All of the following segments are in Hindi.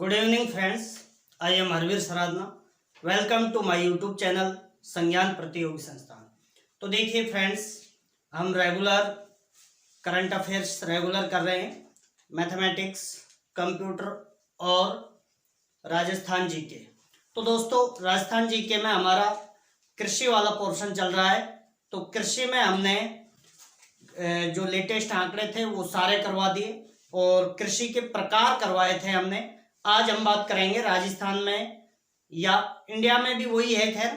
Good evening friends, I am Harveer Saradhana. Welcome to my YouTube channel Sangyan Pratiyogi संस्थान। तो देखिए फ्रेंड्स, हम रेगुलर करंट अफेयर्स रेगुलर कर रहे हैं, मैथमेटिक्स, कंप्यूटर और राजस्थान जीके। तो दोस्तों, राजस्थान जीके में हमारा कृषि वाला पोर्शन चल रहा है। तो कृषि में हमने जो लेटेस्ट आंकड़े थे वो सारे करवा दिए और कृषि के प्रकार करवाए थे हमने। आज हम बात करेंगे राजस्थान में या इंडिया में भी वही है, खैर,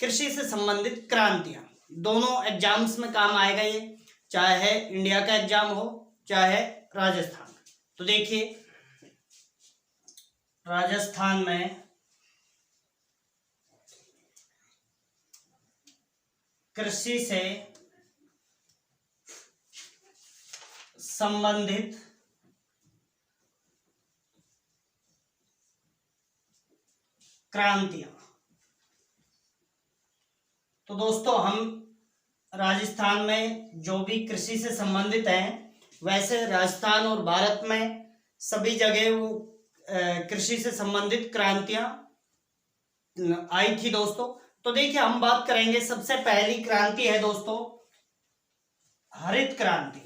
कृषि से संबंधित क्रांतियां। दोनों एग्जाम्स में काम आएगा ये, चाहे इंडिया का एग्जाम हो चाहे राजस्थान। तो देखिए, राजस्थान में कृषि से संबंधित क्रांतियां। तो दोस्तों, हम राजस्थान में जो भी कृषि से संबंधित हैं, वैसे राजस्थान और भारत में सभी जगह वो कृषि से संबंधित क्रांतियां आई थी दोस्तों। तो देखिए, हम बात करेंगे, सबसे पहली क्रांति है दोस्तों हरित क्रांति।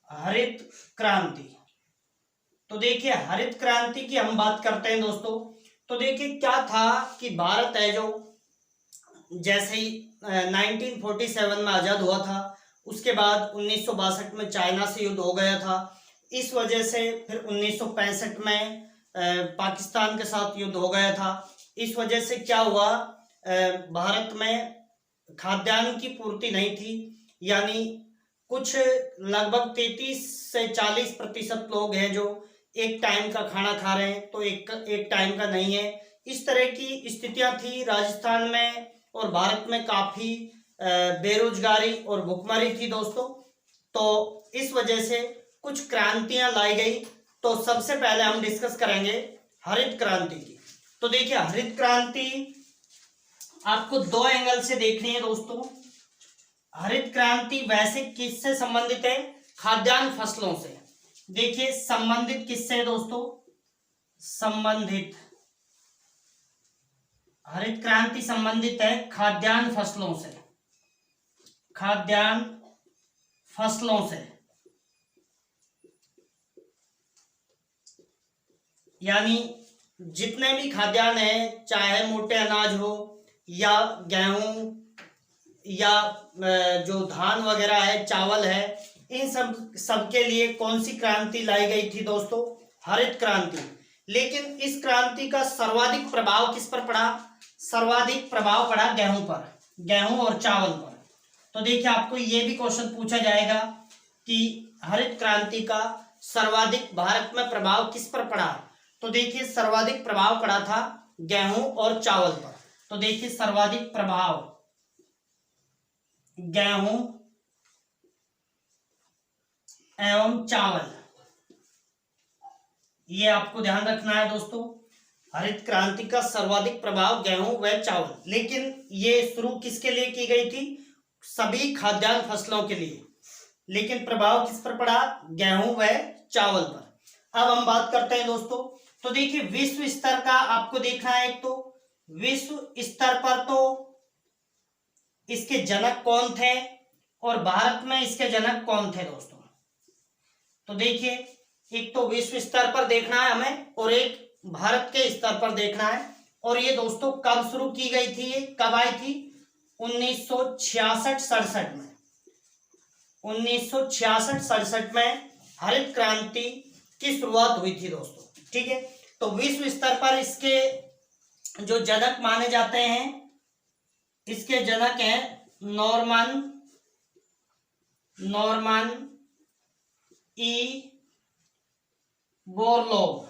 हरित क्रांति। तो देखिए, हरित क्रांति की हम बात करते हैं दोस्तों। तो देखिए, क्या था कि भारत है जो जैसे ही 1947 में आजाद हुआ था, उसके बाद 1962 में चाइना से युद्ध हो गया था। इस वजह से फिर 1965 में पाकिस्तान के साथ युद्ध हो गया था। इस वजह से क्या हुआ, भारत में खाद्यान्न की पूर्ति नहीं थी, यानी कुछ लगभग 33 से 40% लोग हैं जो एक टाइम का खाना खा रहे हैं, तो एक टाइम का नहीं है। इस तरह की स्थितियां थी राजस्थान में और भारत में, काफी बेरोजगारी और भुखमरी थी दोस्तों। तो इस वजह से कुछ क्रांतियां लाई गई। तो सबसे पहले हम डिस्कस करेंगे हरित क्रांति की। तो देखिए, हरित क्रांति आपको दो एंगल से देखनी है दोस्तों। हरित क्रांति वैसे किससे संबंधित है? खाद्यान्न फसलों से। देखिए, संबंधित किससे है दोस्तों? संबंधित, हरित क्रांति संबंधित है खाद्यान्न फसलों से। खाद्यान्न फसलों से, यानी जितने भी खाद्यान्न है, चाहे मोटे अनाज हो या गेहूं या जो धान वगैरह है, चावल है, इन सब के लिए कौन सी क्रांति लाई गई थी दोस्तों? हरित क्रांति। लेकिन इस क्रांति का सर्वाधिक प्रभाव किस पर पड़ा? सर्वाधिक प्रभाव पड़ा गेहूं पर, गेहूं और चावल पर। तो देखिए, आपको ये भी क्वेश्चन पूछा जाएगा कि हरित क्रांति का सर्वाधिक भारत में प्रभाव किस पर पड़ा? तो देखिए, सर्वाधिक प्रभाव पड़ा था गेहूं और चावल पर। तो देखिए, सर्वाधिक प्रभाव गेहूं एवं चावल, ये आपको ध्यान रखना है दोस्तों। हरित क्रांति का सर्वाधिक प्रभाव गेहूं व चावल। लेकिन ये शुरू किसके लिए की गई थी? सभी खाद्यान्न फसलों के लिए। लेकिन प्रभाव किस पर पड़ा? गेहूं व चावल पर। अब हम बात करते हैं दोस्तों। तो देखिए, विश्व स्तर का आपको देखना है। एक तो विश्व स्तर पर तो इसके जनक कौन थे और भारत में इसके जनक कौन थे दोस्तों? तो देखिए, एक तो विश्व स्तर पर देखना है हमें और एक भारत के स्तर पर देखना है। और ये दोस्तों कब शुरू की गई थी? ये कब आई थी? 1966-67 में। 1966-67 में हरित क्रांति की शुरुआत हुई थी दोस्तों। ठीक है, तो विश्व स्तर पर इसके जो जनक माने जाते हैं, इसके जनक हैं Norman E Borlaug.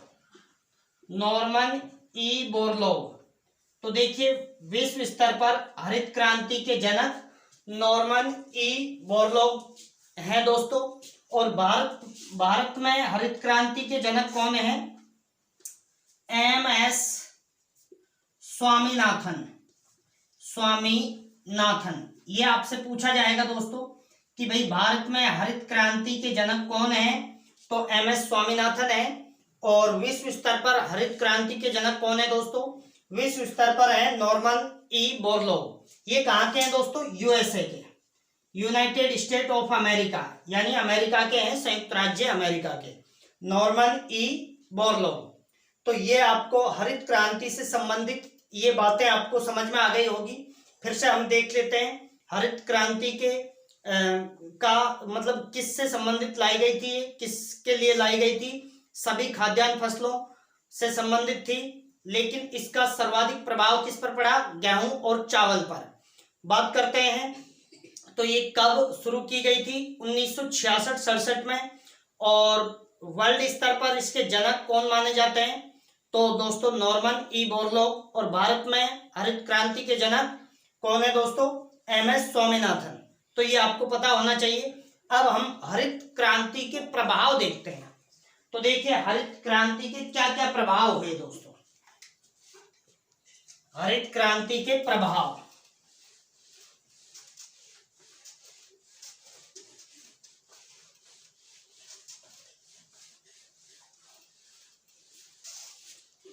Norman E Borlaug. तो देखिए, विश्व स्तर पर हरित क्रांति के जनक नॉर्मन ई बोरलॉग हैं दोस्तों। और भारत में हरित क्रांति के जनक कौन हैं? एम.एस. स्वामीनाथन। ये आपसे पूछा जाएगा दोस्तों कि भाई भारत में हरित क्रांति के जनक कौन हैं? तो एम.एस. स्वामीनाथन है। और विश्व स्तर पर हरित क्रांति के जनक कौन है दोस्तों? विश्व स्तर पर है नॉर्मन ई बोरलॉग। ये कहाँ के हैं दोस्तों? यूएसए के, यूनाइटेड स्टेट ऑफ अमेरिका, यानी अमेरिका के हैं, संयुक्त राज्य अमेरिका के, नॉर्मन ई बोरलॉग। तो ये आपको हरित क्रांति से संबंधित ये बातें आपको समझ में आ गई होगी। फिर से हम देख लेते हैं हरित क्रांति के का मतलब किससे संबंधित लाई गई थी, किसके लिए लाई गई थी? सभी खाद्यान्न फसलों से संबंधित थी, लेकिन इसका सर्वाधिक प्रभाव किस पर पड़ा? गेहूं और चावल पर। बात करते हैं तो ये कब शुरू की गई थी? 1966-67 में। और वर्ल्ड स्तर पर इसके जनक कौन माने जाते हैं? तो दोस्तों नॉर्मन ई बोरलॉग। और भारत में हरित क्रांति के जनक कौन है दोस्तों? एमएस स्वामीनाथन। तो ये आपको पता होना चाहिए। अब हम हरित क्रांति के प्रभाव देखते हैं। तो देखिए हरित क्रांति के क्या क्या प्रभाव हुए दोस्तों। हरित क्रांति के प्रभाव,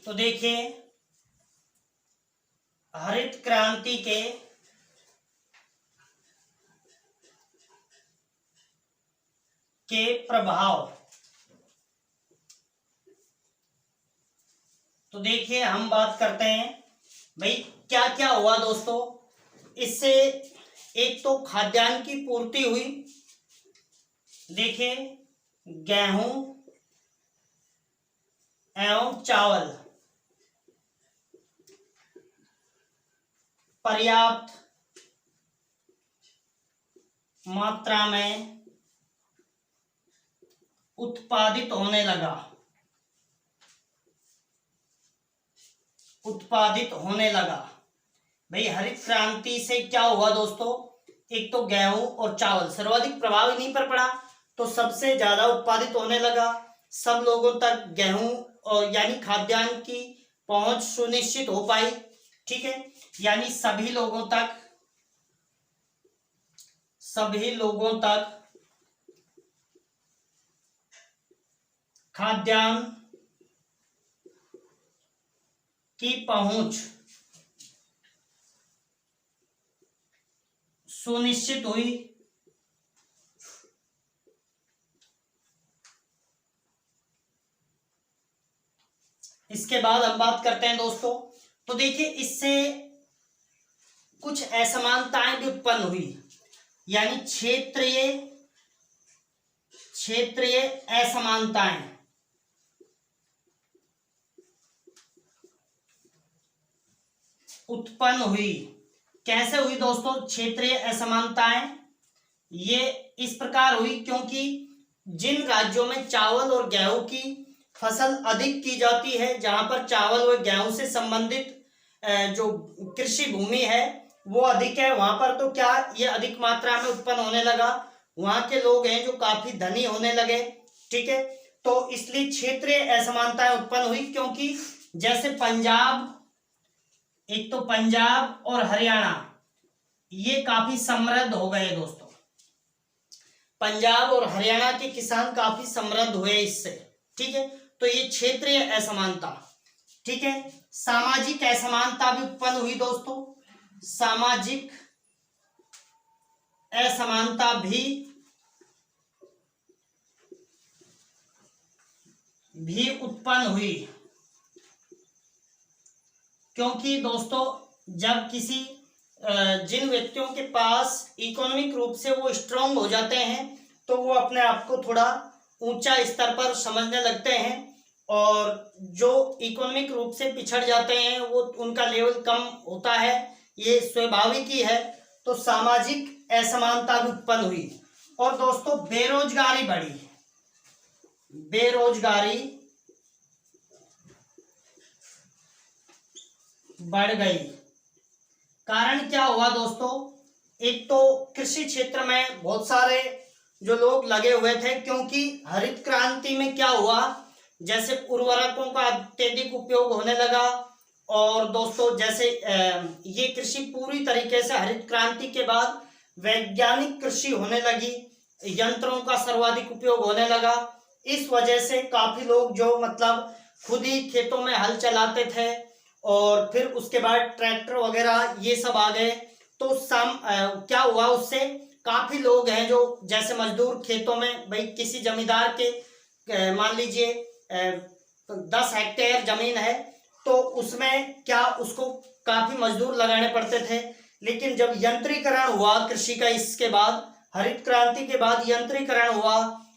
तो देखिए हरित क्रांति के प्रभाव, तो देखिए हम बात करते हैं भाई क्या क्या हुआ दोस्तों। इससे एक तो खाद्यान्न की पूर्ति हुई, देखिए गेहूं एवं चावल पर्याप्त मात्रा में उत्पादित होने लगा, भाई हरित क्रांति से क्या हुआ दोस्तों? एक तो गेहूं और चावल सर्वाधिक प्रभाव इन्हीं पर पड़ा, तो सबसे ज्यादा उत्पादित होने लगा। सब लोगों तक गेहूं और यानी खाद्यान्न की पहुंच सुनिश्चित हो पाई, ठीक है, यानी सभी लोगों तक खाद्यान्न की पहुंच सुनिश्चित हुई। इसके बाद हम बात करते हैं दोस्तों, तो देखिए इससे कुछ असमानताएं भी उत्पन्न हुई, यानी क्षेत्रीय असमानताएं उत्पन्न हुई। कैसे हुई दोस्तों क्षेत्रीय असमानताएं? ये इस प्रकार हुई क्योंकि जिन राज्यों में चावल और गेहूं की फसल अधिक की जाती है, जहां पर चावल और गेहूं से संबंधित जो कृषि भूमि है वो अधिक है, वहां पर तो क्या ये अधिक मात्रा में उत्पन्न होने लगा, वहां के लोग हैं जो काफी धनी होने लगे, ठीक है। तो इसलिए क्षेत्रीय असमानताएं उत्पन्न हुई, क्योंकि जैसे एक तो पंजाब और हरियाणा ये काफी समृद्ध हो गए दोस्तों, पंजाब और हरियाणा के किसान काफी समृद्ध हुए इससे, ठीक है। तो ये क्षेत्रीय असमानता, ठीक है। सामाजिक असमानता भी उत्पन्न हुई दोस्तों, सामाजिक असमानता भी उत्पन्न हुई, क्योंकि दोस्तों जब किसी जिन व्यक्तियों के पास इकोनॉमिक रूप से वो स्ट्रांग हो जाते हैं तो वो अपने आप को थोड़ा ऊंचा स्तर पर समझने लगते हैं, और जो इकोनॉमिक रूप से पिछड़ जाते हैं वो उनका लेवल कम होता है, ये स्वाभाविक ही है। तो सामाजिक असमानता भी उत्पन्न हुई, और दोस्तों बेरोजगारी बढ़ी, बेरोजगारी बढ़ गई। कारण क्या हुआ दोस्तों? एक तो कृषि क्षेत्र में बहुत सारे जो लोग लगे हुए थे, क्योंकि हरित क्रांति में क्या हुआ, जैसे उर्वरकों का अत्यधिक उपयोग होने लगा, और दोस्तों जैसे ये कृषि पूरी तरीके से हरित क्रांति के बाद वैज्ञानिक कृषि होने लगी, यंत्रों का सर्वाधिक उपयोग होने लगा, इस वजह से काफी लोग जो मतलब खुद ही खेतों में हल चलाते थे और फिर उसके बाद ट्रैक्टर वगैरह ये सब आ गए, तो क्या हुआ उससे काफी लोग हैं जो जैसे मजदूर खेतों में, भाई किसी जमींदार के मान लीजिए 10 हेक्टेयर जमीन है, तो उसमें क्या उसको काफी मजदूर लगाने पड़ते थे। लेकिन जब यंत्रीकरण हुआ कृषि का, इसके बाद हरित क्रांति के बाद यंत्रीकरण हुआ,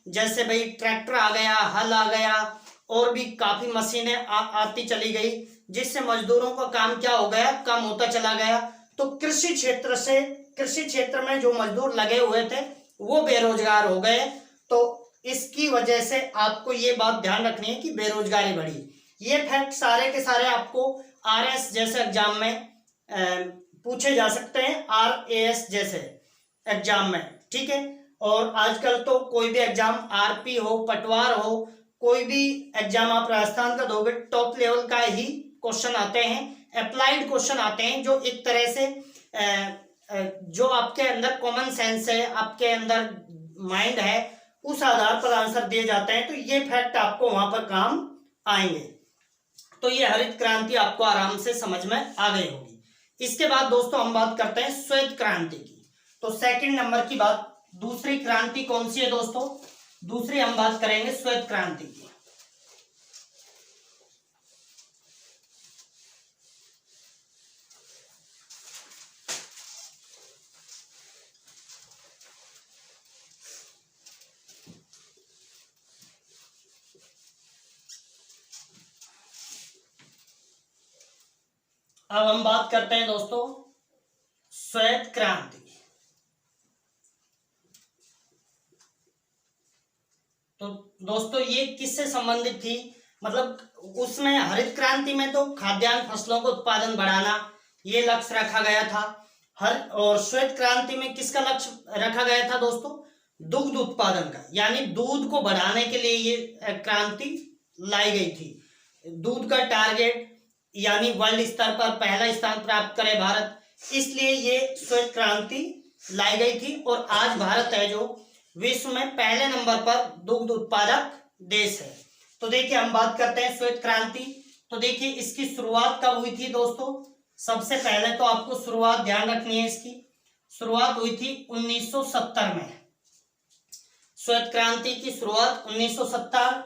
जैसे भाई ट्रैक्टर आ गया, हल आ गया और भी काफी मशीनें आती चली गई, जिससे मजदूरों का काम क्या हो गया, कम होता चला गया। तो कृषि क्षेत्र में जो मजदूर लगे हुए थे वो बेरोजगार हो गए। तो इसकी वजह से आपको ये बात ध्यान रखनी है कि बेरोजगारी बढ़ी। ये फैक्ट सारे के सारे आपको आरएस जैसे एग्जाम में पूछे जा सकते हैं, आरएएस जैसे एग्जाम में, ठीक है। और आजकल तो कोई भी एग्जाम, आरपी हो, पटवार हो, कोई भी एग्जाम आप राजस्थान का दोगे, टॉप लेवल का ही क्वेश्चन आते हैं, अप्लाइड क्वेश्चन आते हैं, जो एक तरह से जो आपके अंदर कॉमन सेंस है, आपके अंदर माइंड है, उस आधार पर आंसर दिए जाते हैं। तो ये फैक्ट आपको वहां पर काम आएंगे। तो ये हरित क्रांति आपको आराम से समझ में आ गई होगी। इसके बाद दोस्तों हम बात करते हैं श्वेत क्रांति की। तो सेकंड नंबर की बात, दूसरी क्रांति कौन सी है दोस्तों? दूसरी हम बात करेंगे श्वेत क्रांति की। अब हम बात करते हैं दोस्तों श्वेत क्रांति। तो दोस्तों ये किससे संबंधित थी? मतलब उसमें हरित क्रांति में तो खाद्यान्न फसलों को उत्पादन बढ़ाना ये लक्ष्य रखा गया था। और श्वेत क्रांति में किसका लक्ष्य रखा गया था दोस्तों? दुग्ध उत्पादन का, यानी दूध को बढ़ाने के लिए ये क्रांति लाई गई थी। दूध का टारगेट, यानी वर्ल्ड स्तर पर पहला स्थान प्राप्त करे भारत, इसलिए ये श्वेत क्रांति लाई गई थी। और आज भारत है जो विश्व में पहले नंबर पर दुग्ध उत्पादक देश है। तो देखिए हम बात करते हैं श्वेत क्रांति। तो देखिए इसकी शुरुआत कब हुई थी दोस्तों? सबसे पहले तो आपको शुरुआत ध्यान रखनी है, इसकी शुरुआत हुई थी 1970 में। श्वेत क्रांति की शुरुआत 1970।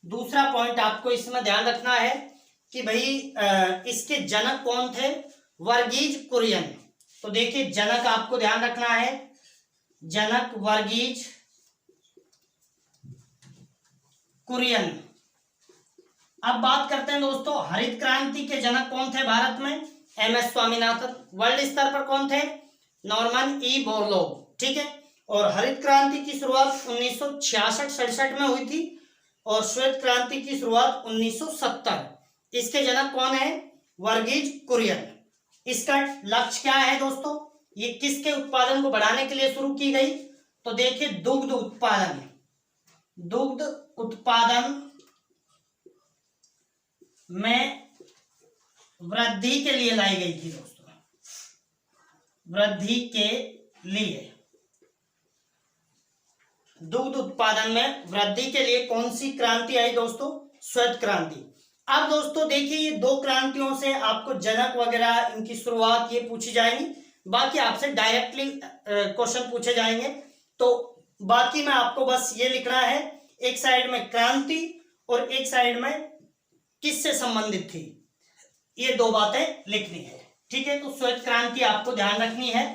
दूसरा पॉइंट आपको इसमें ध्यान रखना है कि भाई इसके जनक कौन थे? वर्गीज कुरियन। तो देखिए जनक आपको ध्यान रखना है, जनक वर्गीज कुरियन। अब बात करते हैं दोस्तों हरित क्रांति के जनक कौन थे भारत में? एमएस स्वामीनाथन। वर्ल्ड स्तर पर कौन थे? नॉर्मन ई बोरलॉग, ठीक है। और हरित क्रांति की शुरुआत 1966-67 में हुई थी और श्वेत क्रांति की शुरुआत 1970। इसके जनक कौन है? वर्गीज कुरियन। इसका लक्ष्य क्या है दोस्तों? ये किसके उत्पादन को बढ़ाने के लिए शुरू की गई? तो देखिए दुग्ध उत्पादन, दुग्ध उत्पादन में वृद्धि के लिए लाई गई थी दोस्तों, वृद्धि के लिए। दुग्ध उत्पादन में वृद्धि के लिए कौन सी क्रांति आई दोस्तों? श्वेत क्रांति। अब दोस्तों देखिए ये दो क्रांतियों से आपको जनक वगैरह इनकी शुरुआत ये पूछी जाएंगी, बाकी आपसे डायरेक्टली क्वेश्चन पूछे जाएंगे। तो बाकी में आपको बस ये लिखना है, एक साइड में क्रांति और एक साइड में किससे संबंधित थी, ये दो बातें लिखनी है, ठीक है। तो श्वेत क्रांति आपको ध्यान रखनी है,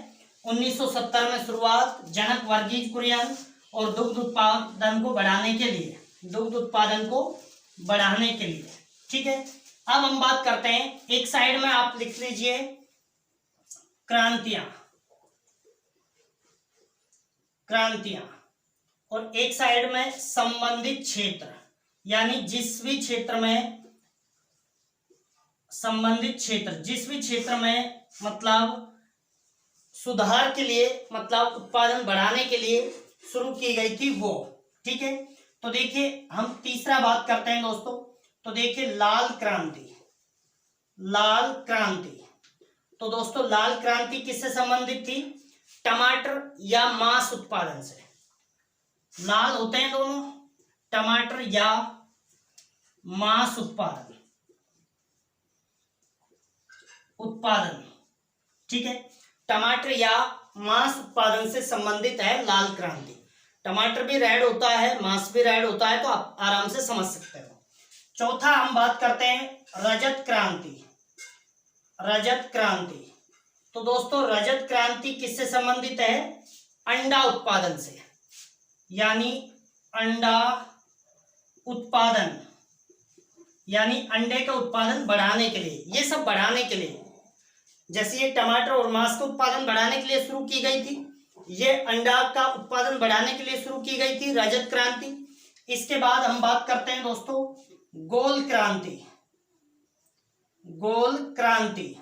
1970 में शुरुआत, जनक वर्गीज कुरियन, और दुग्ध उत्पादन को बढ़ाने के लिए, दुग्ध उत्पादन को बढ़ाने के लिए, ठीक है। अब हम बात करते हैं, एक साइड में आप लिख लीजिए क्रांतियां, क्रांतियां, और एक साइड में संबंधित क्षेत्र, यानी जिस भी क्षेत्र में संबंधित क्षेत्र, जिस भी क्षेत्र में मतलब सुधार के लिए, मतलब उत्पादन बढ़ाने के लिए शुरू की गई थी वो, ठीक है। तो देखिए हम तीसरा बात करते हैं दोस्तों। तो देखिए लाल क्रांति, लाल क्रांति। तो दोस्तों लाल क्रांति किससे संबंधित थी? टमाटर या मांस उत्पादन से। लाल होते हैं दोनों, टमाटर या मांस उत्पादन, ठीक है। टमाटर या मांस उत्पादन से संबंधित है लाल क्रांति। टमाटर भी रेड होता है, मांस भी रेड होता है, तो आप आराम से समझ सकते हो। चौथा हम बात करते हैं रजत क्रांति। रजत क्रांति, तो दोस्तों रजत क्रांति किससे संबंधित है? अंडा उत्पादन से, यानी अंडा उत्पादन, यानी अंडे का उत्पादन बढ़ाने के लिए, ये सब बढ़ाने के लिए, जैसे ये टमाटर और मांस का उत्पादन बढ़ाने के लिए शुरू की गई थी, ये अंडा का उत्पादन बढ़ाने के लिए शुरू की गई थी रजत क्रांति। इसके बाद हम बात करते हैं दोस्तों गोल क्रांति। गोल क्रांति,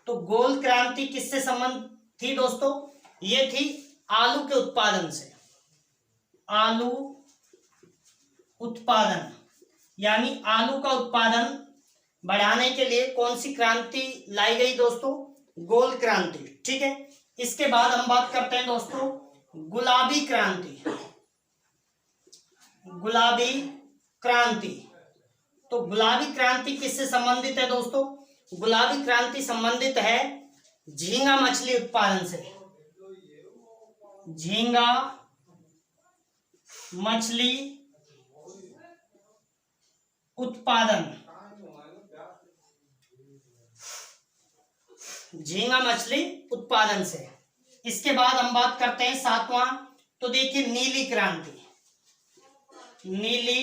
तो गोल क्रांति किससे संबंध थी दोस्तों? ये थी आलू के उत्पादन से। आलू उत्पादन, यानी आलू का उत्पादन बढ़ाने के लिए कौन सी क्रांति लाई गई दोस्तों? गोल क्रांति, ठीक है। इसके बाद हम बात करते हैं दोस्तों गुलाबी क्रांति। गुलाबी क्रांति, तो गुलाबी क्रांति किससे संबंधित है दोस्तों? गुलाबी क्रांति संबंधित है झींगा मछली उत्पादन से। झींगा मछली उत्पादन, झींगा मछली उत्पादन से। इसके बाद हम बात करते हैं सातवां, तो देखिए नीली क्रांति। नीली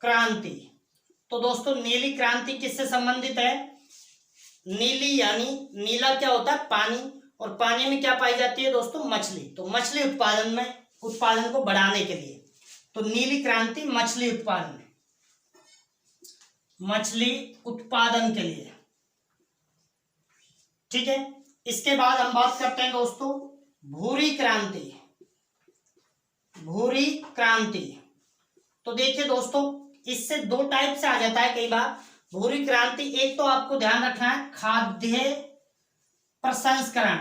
क्रांति, तो दोस्तों नीली क्रांति किससे संबंधित है? नीली यानी नीला क्या होता है? पानी, और पानी में क्या पाई जाती है दोस्तों? मछली। तो मछली उत्पादन को बढ़ाने के लिए, तो नीली क्रांति मछली उत्पादन के लिए, ठीक है। इसके बाद हम बात करते हैं दोस्तों भूरी क्रांति। भूरी क्रांति, तो देखिए दोस्तों इससे दो टाइप से आ जाता है कई बार भूरी क्रांति। एक तो आपको ध्यान रखना है खाद्य प्रसंस्करण,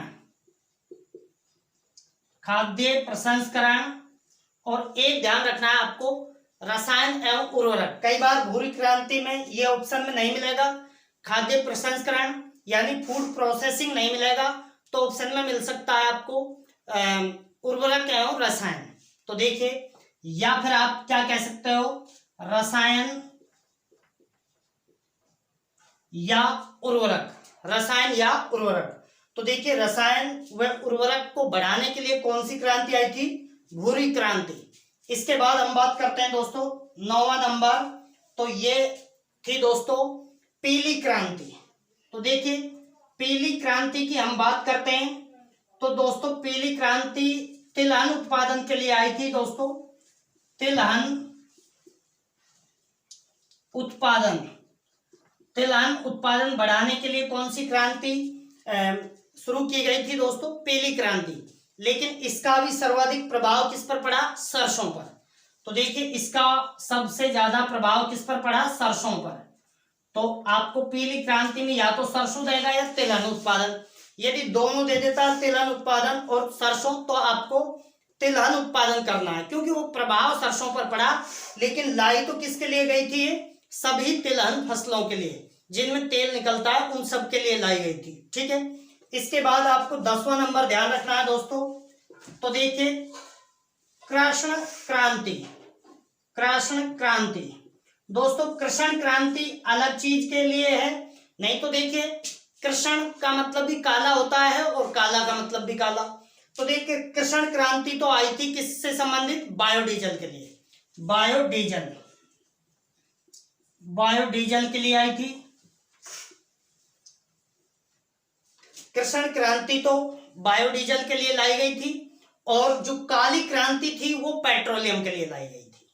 और एक ध्यान रखना है आपको रसायन एवं उर्वरक। कई बार भूरी क्रांति में ये ऑप्शन में नहीं मिलेगा, खाद्य प्रसंस्करण यानी फूड प्रोसेसिंग नहीं मिलेगा, तो ऑप्शन में मिल सकता है आपको उर्वरक एवं रसायन। तो देखिए, या फिर आप क्या कह सकते हो, रसायन या उर्वरक, रसायन या उर्वरक। तो देखिए रसायन व उर्वरक को बढ़ाने के लिए कौन सी क्रांति आई थी? भूरी क्रांति। इसके बाद हम बात करते हैं दोस्तों 9वां नंबर, तो ये थी दोस्तों पीली क्रांति। तो देखिए पीली क्रांति की हम बात करते हैं, तो दोस्तों पीली क्रांति तिलहन उत्पादन के लिए आई थी दोस्तों। तिलहन उत्पादन बढ़ाने के लिए कौन सी क्रांति शुरू की गई थी दोस्तों? पीली क्रांति। लेकिन इसका भी सर्वाधिक प्रभाव किस पर पड़ा? सरसों पर। तो देखिए इसका सबसे ज्यादा प्रभाव किस पर पड़ा? सरसों पर। तो आपको पीली क्रांति में या तो सरसों देगा या तिलहन उत्पादन। यदि दोनों दे देता है, तिलहन उत्पादन और सरसों, तो आपको तिलहन उत्पादन करना है, क्योंकि वो प्रभाव सरसों पर पड़ा। लेकिन लाई तो किसके लिए गई थी? सभी तिलहन फसलों के लिए, जिनमें तेल निकलता है उन सब के लिए लाई गई थी, ठीक है। इसके बाद आपको 10वां नंबर ध्यान रखना है दोस्तों, तो देखिए कृष्ण क्रांति। दोस्तों कृष्ण क्रांति अलग चीज के लिए है, नहीं तो देखिए कृष्ण का मतलब भी काला होता है और काला का मतलब भी काला। तो देखिए कृष्ण क्रांति तो आई थी किससे संबंधित? बायोडीजल के लिए। बायोडीजल के लिए आई थी कृष्ण क्रांति, तो बायोडीजल के लिए लाई गई थी। और जो काली क्रांति थी वो पेट्रोलियम के लिए लाई गई थी।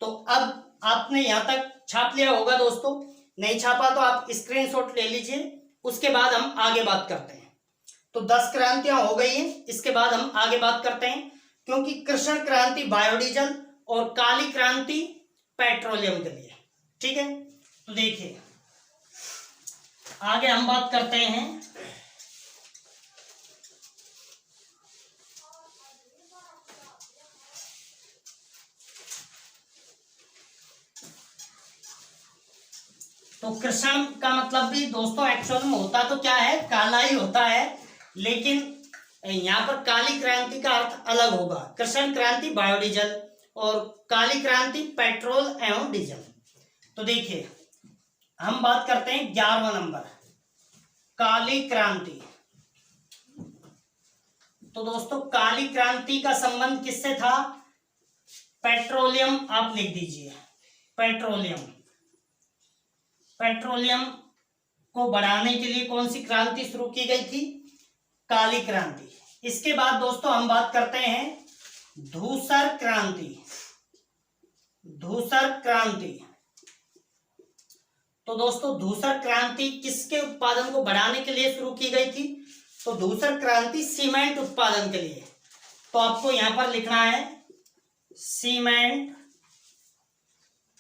तो अब आपने यहां तक छाप लिया होगा दोस्तों, नहीं छापा तो आप स्क्रीनशॉट ले लीजिए। उसके बाद हम आगे बात करते हैं। तो 10 क्रांतियां हो गई हैं, इसके बाद हम आगे बात करते हैं, क्योंकि कृष्ण क्रांति बायोडीजल और काली क्रांति पेट्रोलियम के लिए, ठीक है। तो देखिए आगे हम बात करते हैं तो कृष्ण का मतलब भी दोस्तों एक्चुअल में होता तो क्या है, काला ही होता है, लेकिन यहाँ पर काली क्रांति का अर्थ अलग होगा। कृष्ण क्रांति बायोडीजल और काली क्रांति पेट्रोल एवं डीजल। तो देखिए हम बात करते हैं 11वां नंबर, काली क्रांति। तो दोस्तों काली क्रांति का संबंध किससे था? पेट्रोलियम, आप लिख दीजिए पेट्रोलियम। पेट्रोलियम को बढ़ाने के लिए कौन सी क्रांति शुरू की गई थी? काली क्रांति। इसके बाद दोस्तों हम बात करते हैं धूसर क्रांति। धूसर क्रांति। तो दोस्तों धूसर क्रांति किसके उत्पादन को बढ़ाने के लिए शुरू की गई थी? तो धूसर क्रांति सीमेंट उत्पादन के लिए। तो आपको यहां पर लिखना है सीमेंट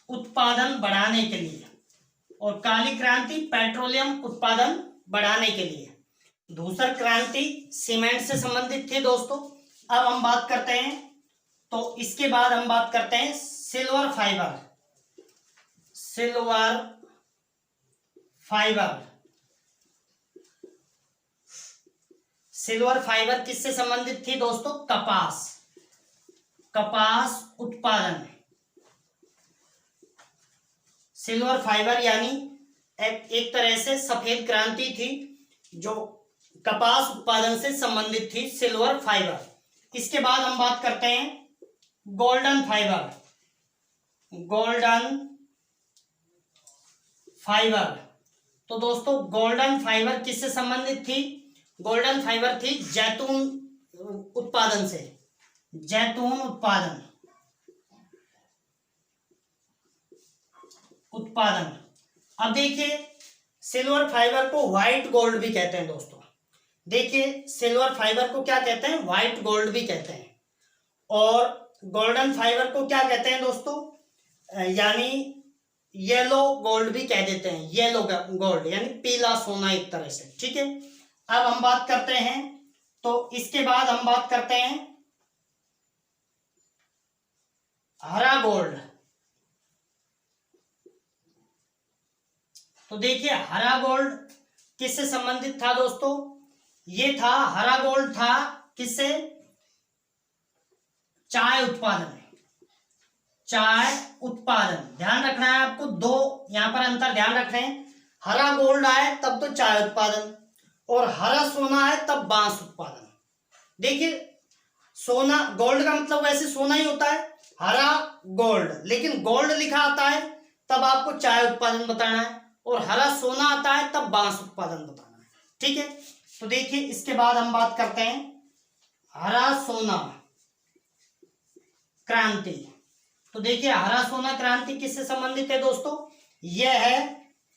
उत्पादन बढ़ाने के लिए, और काली क्रांति पेट्रोलियम उत्पादन बढ़ाने के लिए। धूसर क्रांति सीमेंट से संबंधित थी दोस्तों। अब हम बात करते हैं, तो इसके बाद हम बात करते हैं silver fibre. Silver fibre. Silver fibre किससे संबंधित थी दोस्तों? कपास। कपास उत्पादन। सिल्वर फाइबर यानी एक तरह से सफेद क्रांति थी जो कपास उत्पादन से संबंधित थी, सिल्वर फाइबर। इसके बाद हम बात करते हैं गोल्डन फाइबर। Golden fibre. तो दोस्तों गोल्डन फाइबर किससे संबंधित थी? गोल्डन फाइबर थी जैतून उत्पादन से। जैतून उत्पादन। अब देखिए सिल्वर फाइबर को व्हाइट गोल्ड भी कहते हैं दोस्तों। देखिए सिल्वर फाइबर को क्या कहते हैं? व्हाइट गोल्ड भी कहते हैं। और गोल्डन फाइबर को क्या कहते हैं दोस्तों? यानी येलो गोल्ड भी कह देते हैं। येलो गोल्ड यानी पीला सोना एक तरह से। ठीक है, अब हम बात करते हैं, तो इसके बाद हम बात करते हैं हरा गोल्ड। तो देखिए हरा गोल्ड किससे संबंधित था दोस्तों? ये था, हरा गोल्ड था किससे? चाय उत्पादन। चाय उत्पादन। ध्यान रखना है आपको, दो यहां पर अंतर ध्यान रखना है। हरा गोल्ड आए तब तो चाय उत्पादन, और हरा सोना है तब बांस उत्पादन। देखिए सोना, गोल्ड का मतलब वैसे सोना ही होता है, हरा गोल्ड, लेकिन गोल्ड लिखा आता है तब आपको चाय उत्पादन बताना है, और हरा सोना आता है तब बांस उत्पादन बताना है। ठीक है, तो देखिए इसके बाद हम बात करते हैं हरा सोना क्रांति। तो देखिए हरा सोना क्रांति किससे संबंधित है दोस्तों? यह है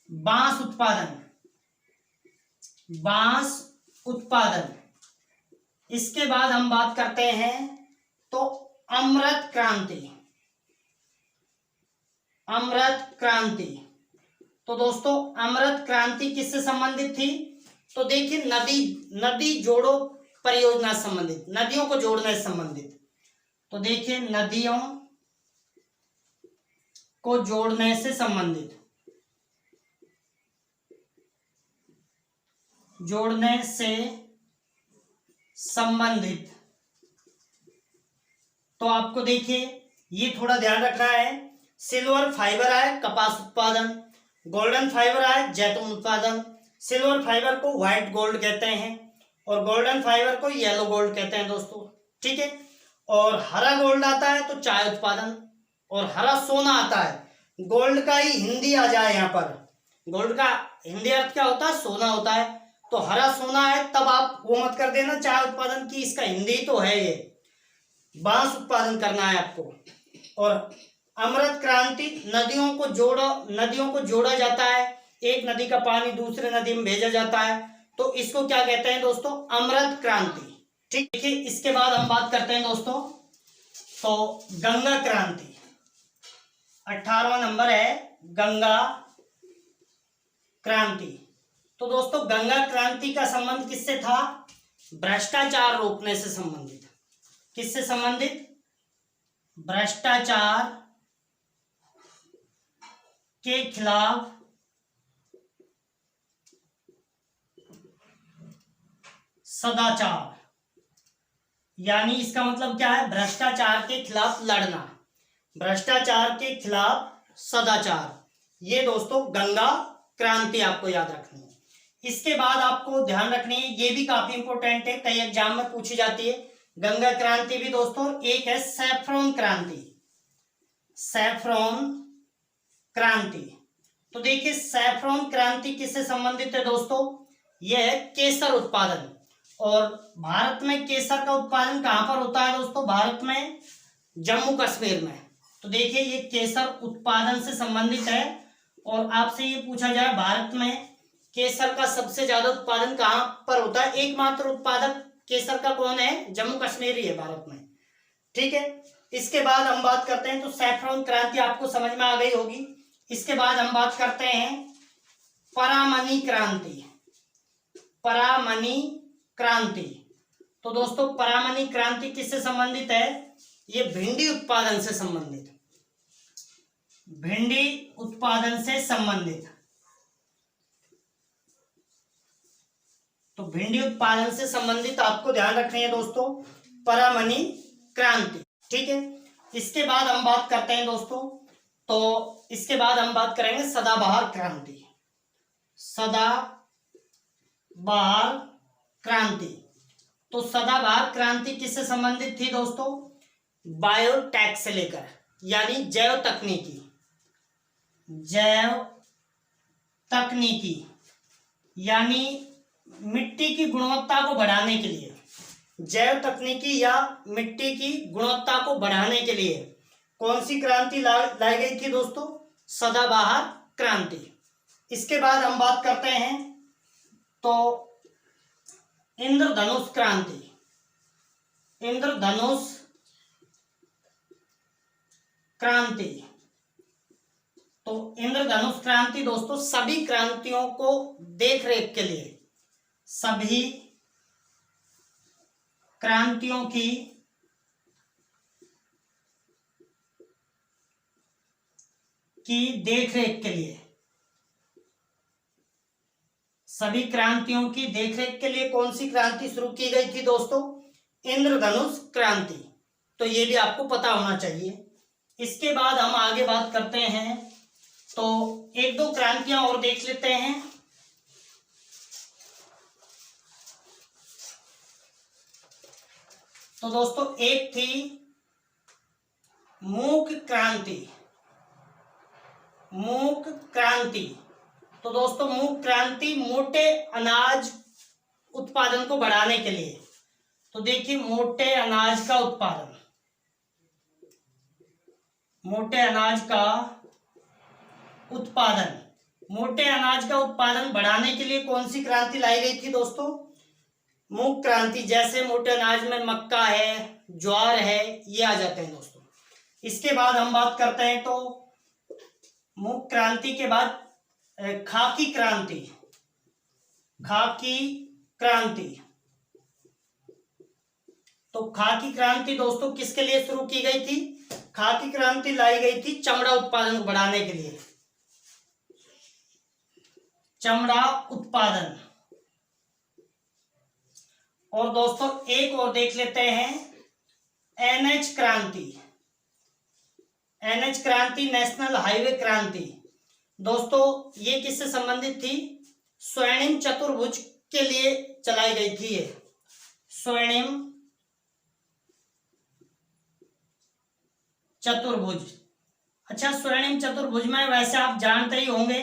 बांस उत्पादन। बांस उत्पादन। इसके बाद हम बात करते हैं तो अमृत क्रांति। अमृत क्रांति। तो दोस्तों अमृत क्रांति किससे संबंधित थी? तो देखिए नदी जोड़ो परियोजना से संबंधित, नदियों को जोड़ने से संबंधित। तो देखिए नदियों को जोड़ने से संबंधित, जोड़ने से संबंधित। तो आपको देखिए ये थोड़ा ध्यान रखना है। सिल्वर फाइबर आए कपास उत्पादन, गोल्डन फाइबर आए जैतून उत्पादन। सिल्वर फाइबर को व्हाइट गोल्ड कहते हैं और गोल्डन फाइबर को येलो गोल्ड कहते हैं दोस्तों। ठीक है, और हरा गोल्ड आता है तो चाय उत्पादन, और हरा सोना आता है। गोल्ड का ही हिंदी आ जाए यहाँ पर, गोल्ड का हिंदी अर्थ क्या होता है? सोना होता है। तो हरा सोना है तब आप वो मत कर देना चाय उत्पादन की, इसका हिंदी तो है ये, बांस उत्पादन करना है आपको। और अमृत क्रांति, नदियों को जोड़ा जाता है, एक नदी का पानी दूसरे नदी में भेजा जाता है, तो इसको क्या कहते हैं दोस्तों? अमृत क्रांति। ठीक है, इसके बाद हम बात करते हैं दोस्तों तो गंगा क्रांति। 18वां नंबर है गंगा क्रांति। तो दोस्तों गंगा क्रांति का संबंध किससे था? भ्रष्टाचार रोकने से संबंधित। किससे संबंधित? भ्रष्टाचार के खिलाफ सदाचार, यानी इसका मतलब क्या है, भ्रष्टाचार के खिलाफ लड़ना, भ्रष्टाचार के खिलाफ सदाचार। ये दोस्तों गंगा क्रांति आपको याद रखनी है। इसके बाद आपको ध्यान रखनी है, ये भी काफी इंपॉर्टेंट है, कई एग्जाम में पूछी जाती है, गंगा क्रांति भी दोस्तों। एक है सैफ्रॉन क्रांति, सैफ्रॉन क्रांति। तो देखिए सैफ्रॉन क्रांति किससे संबंधित है दोस्तों, यह है केसर उत्पादन। और भारत में केसर का उत्पादन कहां पर होता है दोस्तों, भारत में जम्मू कश्मीर में। तो देखिए ये केसर उत्पादन से संबंधित है। और आपसे ये पूछा जाए भारत में केसर का सबसे ज्यादा उत्पादन कहां पर होता है, एकमात्र उत्पादक केसर का कौन है, जम्मू कश्मीर ही है भारत में। ठीक है, इसके बाद हम बात करते हैं, तो सैफ्रॉन क्रांति आपको समझ में आ गई होगी। इसके बाद हम बात करते हैं परामनी क्रांति, परामनी क्रांति। तो दोस्तों परामनी क्रांति किससे संबंधित है, ये भिंडी उत्पादन से संबंधित, भिंडी उत्पादन से संबंधित। तो भिंडी उत्पादन से संबंधित आपको ध्यान रखनी है दोस्तों, परामनी क्रांति। ठीक है, इसके बाद हम बात करते हैं दोस्तों, तो इसके बाद हम बात करेंगे सदाबहार क्रांति, सदाबहार क्रांति। तो सदाबहार क्रांति किससे संबंधित थी दोस्तों, बायोटेक से लेकर, यानी जैव तकनीकी, जैव तकनीकी, यानी मिट्टी की गुणवत्ता को बढ़ाने के लिए, जैव तकनीकी या मिट्टी की गुणवत्ता को बढ़ाने के लिए कौन सी क्रांति लाई गई थी दोस्तों, सदाबहार क्रांति। इसके बाद हम बात करते हैं तो इंद्रधनुष क्रांति, इंद्रधनुष क्रांति। तो इंद्रधनुष क्रांति दोस्तों सभी क्रांतियों को देख रेख के लिए, सभी क्रांतियों की देखरेख के लिए, सभी क्रांतियों की देखरेख के लिए कौन सी क्रांति शुरू की गई थी दोस्तों, इंद्रधनुष क्रांति। तो ये भी आपको पता होना चाहिए। इसके बाद हम आगे बात करते हैं, तो एक दो क्रांतियां और देख लेते हैं। तो दोस्तों एक थी मूक क्रांति, मूक क्रांति। तो दोस्तों मूक क्रांति मोटे अनाज उत्पादन को बढ़ाने के लिए। तो देखिए मोटे अनाज का उत्पादन, मोटे अनाज का उत्पादन, मोटे अनाज का उत्पादन बढ़ाने के लिए कौन सी क्रांति लाई गई थी दोस्तों, मूक क्रांति। जैसे मोटे अनाज में मक्का है, ज्वार है, ये आ जाते हैं दोस्तों। इसके बाद हम बात करते हैं तो मूक क्रांति के बाद खाकी क्रांति, खाकी क्रांति। तो खाकी क्रांति दोस्तों किसके लिए शुरू की गई थी, खाकी क्रांति लाई गई थी चमड़ा उत्पादन बढ़ाने के लिए, चमड़ा उत्पादन। और दोस्तों एक और देख लेते हैं एनएच क्रांति, एनएच क्रांति नेशनल हाईवे क्रांति। दोस्तों ये किससे संबंधित थी, स्वर्णिम चतुर्भुज के लिए चलाई गई थी ये, स्वर्णिम चतुर्भुज। अच्छा स्वर्णिम चतुर्भुज में वैसे आप जानते ही होंगे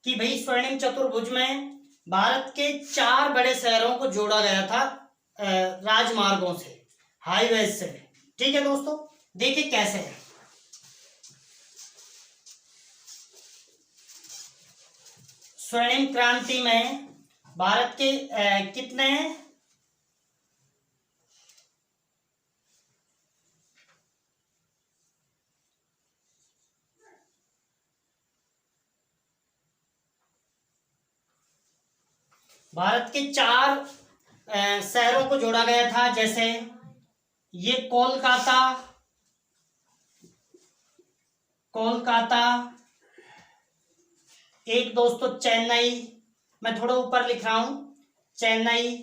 कि भाई स्वर्णिम चतुर्भुज में भारत के 4 बड़े शहरों को जोड़ा गया था राजमार्गों से, हाईवे से। ठीक है दोस्तों, देखिए कैसे है। स्वर्णिम क्रांति में भारत के कितने भारत के 4 शहरों को जोड़ा गया था। जैसे ये कोलकाता, कोलकाता, एक दोस्तों चेन्नई, मैं थोड़ा ऊपर लिख रहा हूं, चेन्नई,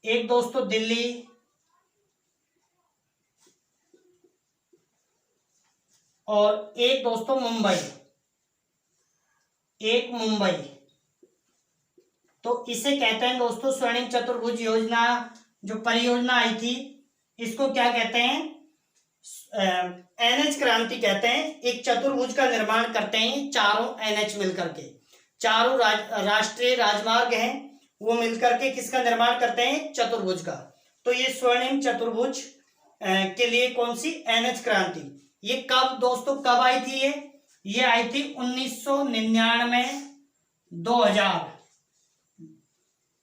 एक दोस्तों दिल्ली, और एक दोस्तों मुंबई, एक मुंबई। तो इसे कहते हैं दोस्तों स्वर्णिम चतुर्भुज योजना। जो परियोजना आई थी इसको क्या कहते हैं, एनएच क्रांति कहते हैं। एक चतुर्भुज का निर्माण करते हैं चारों एनएच मिलकर के, चारों राष्ट्रीय राजमार्ग हैं वो मिलकर के किसका निर्माण करते हैं, चतुर्भुज का। तो ये स्वर्णिम चतुर्भुज के लिए कौन सी, एनएच क्रांति। ये कब दोस्तों, कब आई थी ये आई थी 1999 2000,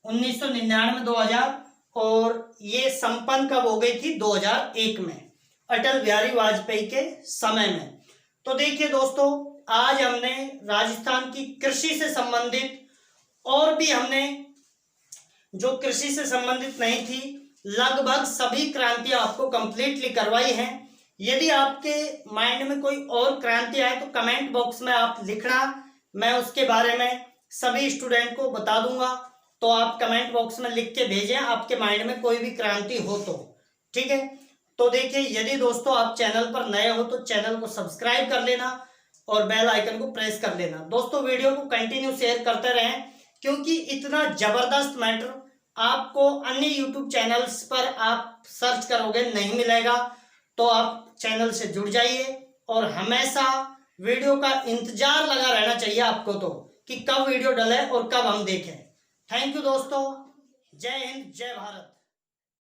1999 2000। और ये संपन्न कब हो गई थी, 2001 में, अटल बिहारी वाजपेयी के समय में। तो देखिए दोस्तों, आज हमने राजस्थान की कृषि से संबंधित, और भी हमने जो कृषि से संबंधित नहीं थी, लगभग सभी क्रांतियां आपको कंप्लीटली करवाई हैं। यदि आपके माइंड में कोई और क्रांति आए तो कमेंट बॉक्स में आप लिखना, मैं उसके बारे में सभी स्टूडेंट को बता दूंगा। तो आप कमेंट बॉक्स में लिख के भेजें आपके माइंड में कोई भी क्रांति हो तो, ठीक है। तो देखिए, यदि दोस्तों आप चैनल पर नए हो तो चैनल को सब्सक्राइब कर लेना और बेल आइकन को प्रेस कर देना। दोस्तों वीडियो को कंटिन्यू शेयर करते रहें, क्योंकि इतना जबरदस्त मैटर आपको अन्य यूट्यूब चैनल्स पर आप सर्च करोगे नहीं मिलेगा। तो आप चैनल से जुड़ जाइए और हमेशा वीडियो का इंतजार लगा रहना चाहिए आपको, तो कि कब वीडियो डले और कब हम देखें। थैंक यू दोस्तों, जय हिंद, जय भारत।